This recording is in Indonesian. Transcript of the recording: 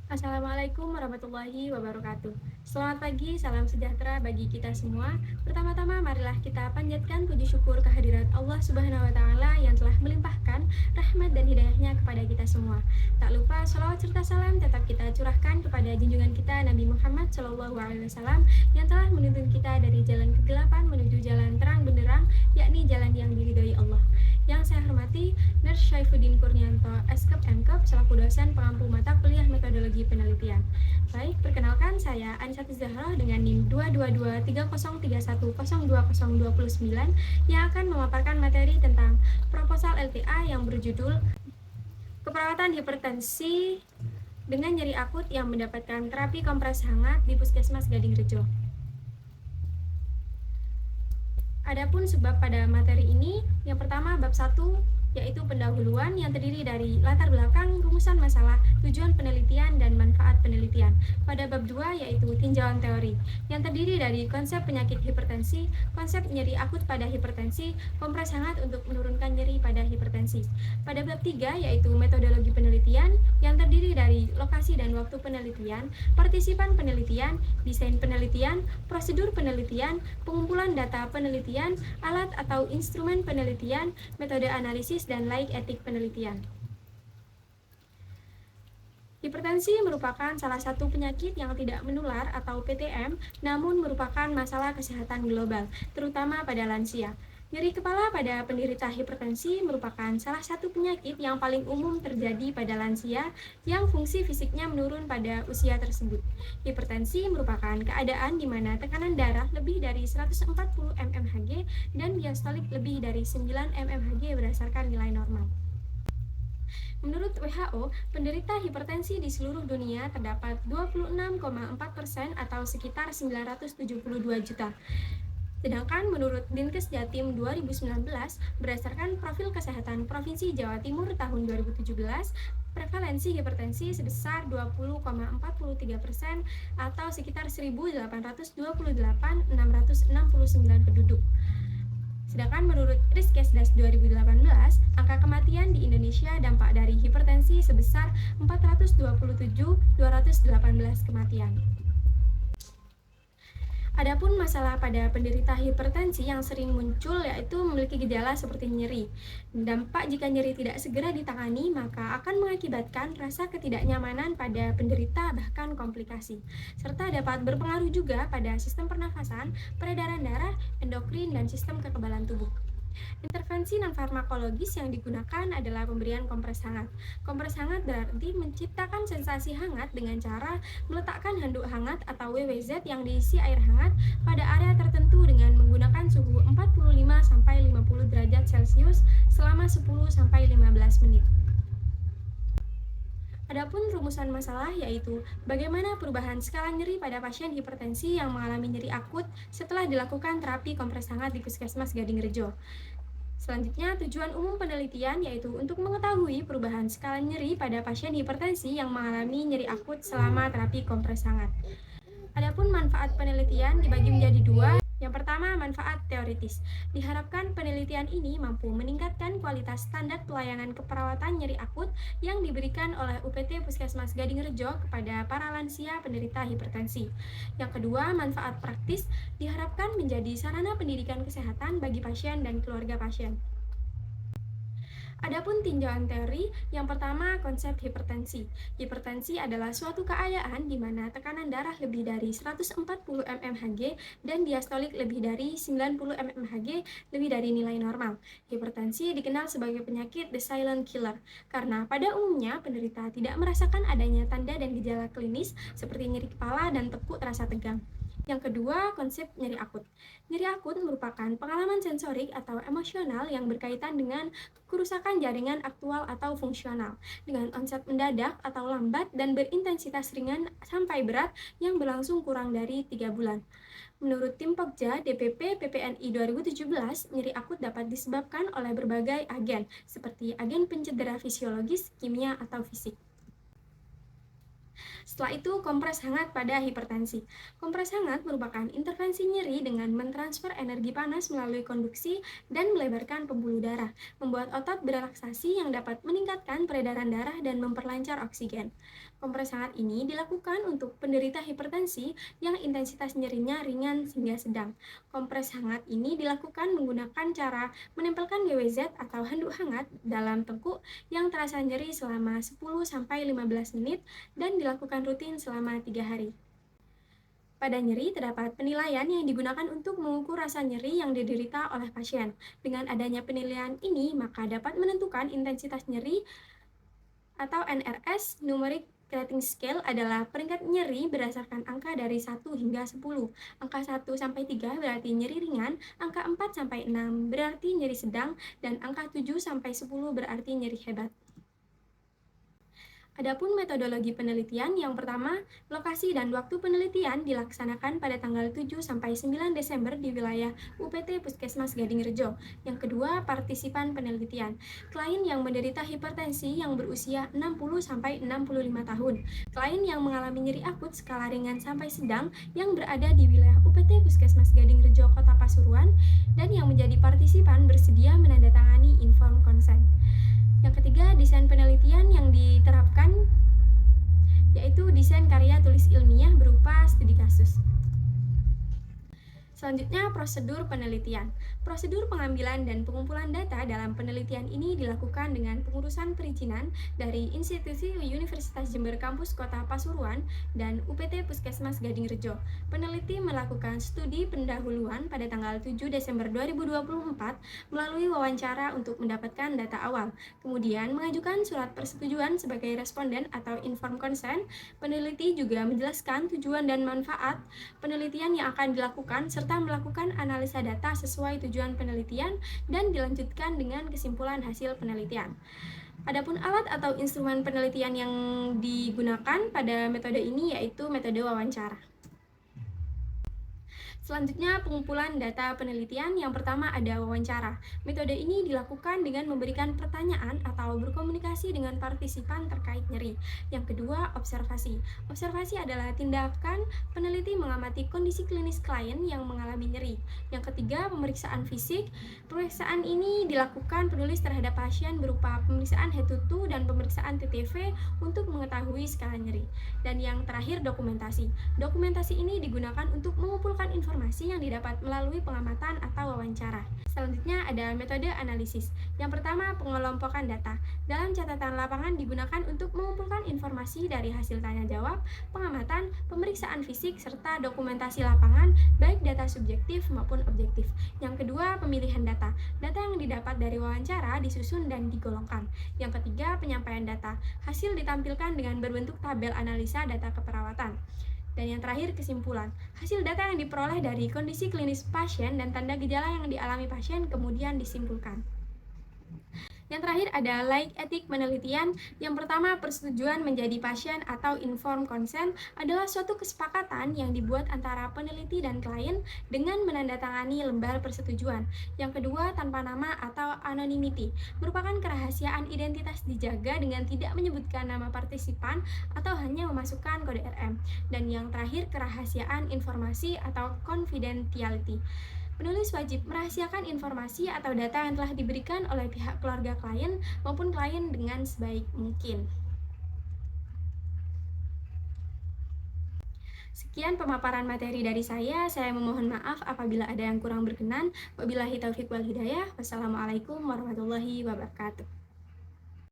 Assalamualaikum warahmatullahi wabarakatuh. Selamat pagi, salam sejahtera bagi kita semua. Pertama-tama marilah kita panjatkan puji syukur kehadirat Allah Subhanahu wa taala yang telah melimpahkan rahmat dan hidayahnya kepada kita semua. Tak lupa sholawat serta salam tetap kita curahkan kepada junjungan kita Nabi Muhammad SAW yang telah menuntun kita dari jalan kegelapan menuju jalan terang benderang, yakni jalan yang diridhoi Allah. Yang saya hormati Nurse Syaifuddin Kurnianto, Eskep Mkep, selaku dosen pengampu mata kuliah metodologi penelitian. Baik, perkenalkan saya Anisati Zahra dengan NIM 2223031020029 yang akan memaparkan materi tentang proposal LTA yang berjudul Keperawatan Hipertensi dengan nyeri akut yang mendapatkan terapi kompres hangat di Puskesmas Gading Rejo. Adapun sebab pada materi ini, yang pertama bab 1 yaitu pendahuluan yang terdiri dari latar belakang, rumusan masalah, tujuan penelitian, dan manfaat penelitian. Pada bab 2 yaitu tinjauan teori yang terdiri dari konsep penyakit hipertensi, konsep nyeri akut pada hipertensi, kompres hangat untuk menurunkan nyeri pada hipertensi. Pada bab 3 yaitu metodologi penelitian yang terdiri dari lokasi dan waktu penelitian, partisipan penelitian, desain penelitian, prosedur penelitian, pengumpulan data penelitian, alat atau instrumen penelitian, metode analisis, dan laik etik penelitian. Hipertensi merupakan salah satu penyakit yang tidak menular atau PTM, namun merupakan masalah kesehatan global, terutama pada lansia. Nyeri kepala pada penderita hipertensi merupakan salah satu penyakit yang paling umum terjadi pada lansia yang fungsi fisiknya menurun pada usia tersebut. Hipertensi merupakan keadaan di mana tekanan darah lebih dari 140 mmHg dan diastolik lebih dari 9 mmHg berdasarkan nilai normal. Menurut WHO, penderita hipertensi di seluruh dunia terdapat 26,4% atau sekitar 972 juta. Sedangkan menurut Dinkes Jatim 2019, berdasarkan profil kesehatan Provinsi Jawa Timur tahun 2017, prevalensi hipertensi sebesar 20,43% atau sekitar 1.828.669 penduduk. Sedangkan menurut Riskesdas 2018, angka kematian di Indonesia dampak dari hipertensi sebesar 427.218 kematian. Adapun masalah pada penderita hipertensi yang sering muncul yaitu memiliki gejala seperti nyeri. Dampak jika nyeri tidak segera ditangani maka akan mengakibatkan rasa ketidaknyamanan pada penderita bahkan komplikasi. Serta dapat berpengaruh juga pada sistem pernafasan, peredaran darah, endokrin, dan sistem kekebalan tubuh. Intervensi non-farmakologis yang digunakan adalah pemberian kompres hangat. Kompres hangat berarti menciptakan sensasi hangat dengan cara meletakkan handuk hangat atau WWZ yang diisi air hangat pada area tertentu dengan menggunakan suhu 45-50 derajat Celcius selama 10-15 menit. Adapun rumusan masalah yaitu bagaimana perubahan skala nyeri pada pasien hipertensi yang mengalami nyeri akut setelah dilakukan terapi kompres hangat di Puskesmas Gading Rejo. Selanjutnya, tujuan umum penelitian yaitu untuk mengetahui perubahan skala nyeri pada pasien hipertensi yang mengalami nyeri akut selama terapi kompres hangat. Adapun manfaat penelitian dibagi menjadi dua. Yang pertama, manfaat teoritis. Diharapkan penelitian ini mampu meningkatkan kualitas standar pelayanan keperawatan nyeri akut yang diberikan oleh UPT Puskesmas Gading Rejo kepada para lansia penderita hipertensi. Yang kedua, manfaat praktis diharapkan menjadi sarana pendidikan kesehatan bagi pasien dan keluarga pasien. Adapun tinjauan teori, yang pertama konsep hipertensi. Hipertensi adalah suatu keadaan di mana tekanan darah lebih dari 140 mmHg dan diastolik lebih dari 90 mmHg lebih dari nilai normal. Hipertensi dikenal sebagai penyakit the silent killer karena pada umumnya penderita tidak merasakan adanya tanda dan gejala klinis seperti nyeri kepala dan tekuk terasa tegang. Yang kedua, konsep nyeri akut. Nyeri akut merupakan pengalaman sensorik atau emosional yang berkaitan dengan kerusakan jaringan aktual atau fungsional, dengan onset mendadak atau lambat dan berintensitas ringan sampai berat yang berlangsung kurang dari 3 bulan. Menurut tim Pokja DPP PPNI 2017, nyeri akut dapat disebabkan oleh berbagai agen, seperti agen pencedera fisiologis, kimia, atau fisik. Setelah itu, kompres hangat pada hipertensi. Kompres hangat merupakan intervensi nyeri dengan mentransfer energi panas melalui konduksi dan melebarkan pembuluh darah, membuat otot berelaksasi yang dapat meningkatkan peredaran darah dan memperlancar oksigen. Kompres hangat ini dilakukan untuk penderita hipertensi yang intensitas nyerinya ringan hingga sedang. Kompres hangat ini dilakukan menggunakan cara menempelkan GWZ atau handuk hangat dalam tengkuk yang terasa nyeri selama 10-15 menit dan dilakukan rutin selama 3 hari. Pada nyeri, terdapat penilaian yang digunakan untuk mengukur rasa nyeri yang diderita oleh pasien. Dengan adanya penilaian ini, maka dapat menentukan intensitas nyeri atau NRS. Numeric Rating Scale adalah peringkat nyeri berdasarkan angka dari 1 hingga 10. Angka 1 sampai 3 berarti nyeri ringan, angka 4 sampai 6 berarti nyeri sedang, dan angka 7 sampai 10 berarti nyeri hebat. Adapun metodologi penelitian, yang pertama, lokasi dan waktu penelitian dilaksanakan pada tanggal 7-9 Desember di wilayah UPT Puskesmas Gadingrejo. Yang kedua, partisipan penelitian, klien yang menderita hipertensi yang berusia 60-65 tahun, klien yang mengalami nyeri akut skala ringan sampai sedang yang berada di wilayah UPT Puskesmas Gadingrejo Kota Pasuruan, dan yang menjadi partisipan bersedia menandatangani inform consent. Yang ketiga, desain penelitian yang diterapkan yaitu desain karya tulis ilmiah berupa studi kasus. Selanjutnya, prosedur penelitian. Prosedur pengambilan dan pengumpulan data dalam penelitian ini dilakukan dengan pengurusan perizinan dari institusi Universitas Jember Kampus Kota Pasuruan dan UPT Puskesmas Gadingrejo. Peneliti melakukan studi pendahuluan pada tanggal 7 Desember 2024 melalui wawancara untuk mendapatkan data awal. Kemudian mengajukan surat persetujuan sebagai responden atau informed consent. Peneliti juga menjelaskan tujuan dan manfaat penelitian yang akan dilakukan serta melakukan analisa data sesuai tujuan penelitian dan dilanjutkan dengan kesimpulan hasil penelitian. Adapun alat atau instrumen penelitian yang digunakan pada metode ini yaitu metode wawancara. Selanjutnya, pengumpulan data penelitian. Yang pertama ada wawancara. Metode ini dilakukan dengan memberikan pertanyaan atau berkomunikasi dengan partisipan terkait nyeri. Yang kedua, observasi. Observasi adalah tindakan peneliti mengamati kondisi klinis klien yang mengalami nyeri. Yang ketiga, pemeriksaan fisik. Pemeriksaan ini dilakukan penulis terhadap pasien berupa pemeriksaan head to toe dan pemeriksaan TTV untuk mengetahui skala nyeri. Dan yang terakhir, dokumentasi. Dokumentasi ini digunakan untuk mengumpulkan informasi yang didapat melalui pengamatan atau wawancara. Selanjutnya ada metode analisis. Yang pertama, pengelompokan data. Dalam catatan lapangan digunakan untuk mengumpulkan informasi dari hasil tanya jawab, pengamatan, pemeriksaan fisik, serta dokumentasi lapangan, baik data subjektif maupun objektif. Yang kedua, pemilihan data. Data yang didapat dari wawancara disusun dan digolongkan. Yang ketiga, penyampaian data. Hasil ditampilkan dengan berbentuk tabel analisa data keperawatan. Dan yang terakhir, kesimpulan. Hasil data yang diperoleh dari kondisi klinis pasien dan tanda gejala yang dialami pasien kemudian disimpulkan. Yang terakhir ada like etik penelitian. Yang pertama, persetujuan menjadi pasien atau informed consent adalah suatu kesepakatan yang dibuat antara peneliti dan klien dengan menandatangani lembar persetujuan. Yang kedua, tanpa nama atau anonymity, merupakan kerahasiaan identitas dijaga dengan tidak menyebutkan nama partisipan atau hanya memasukkan kode RM. Dan yang terakhir, kerahasiaan informasi atau confidentiality. Penulis wajib merahasiakan informasi atau data yang telah diberikan oleh pihak keluarga klien maupun klien dengan sebaik mungkin. Sekian pemaparan materi dari saya memohon maaf apabila ada yang kurang berkenan. Wabillahi taufiq wal hidayah. Wassalamualaikum warahmatullahi wabarakatuh.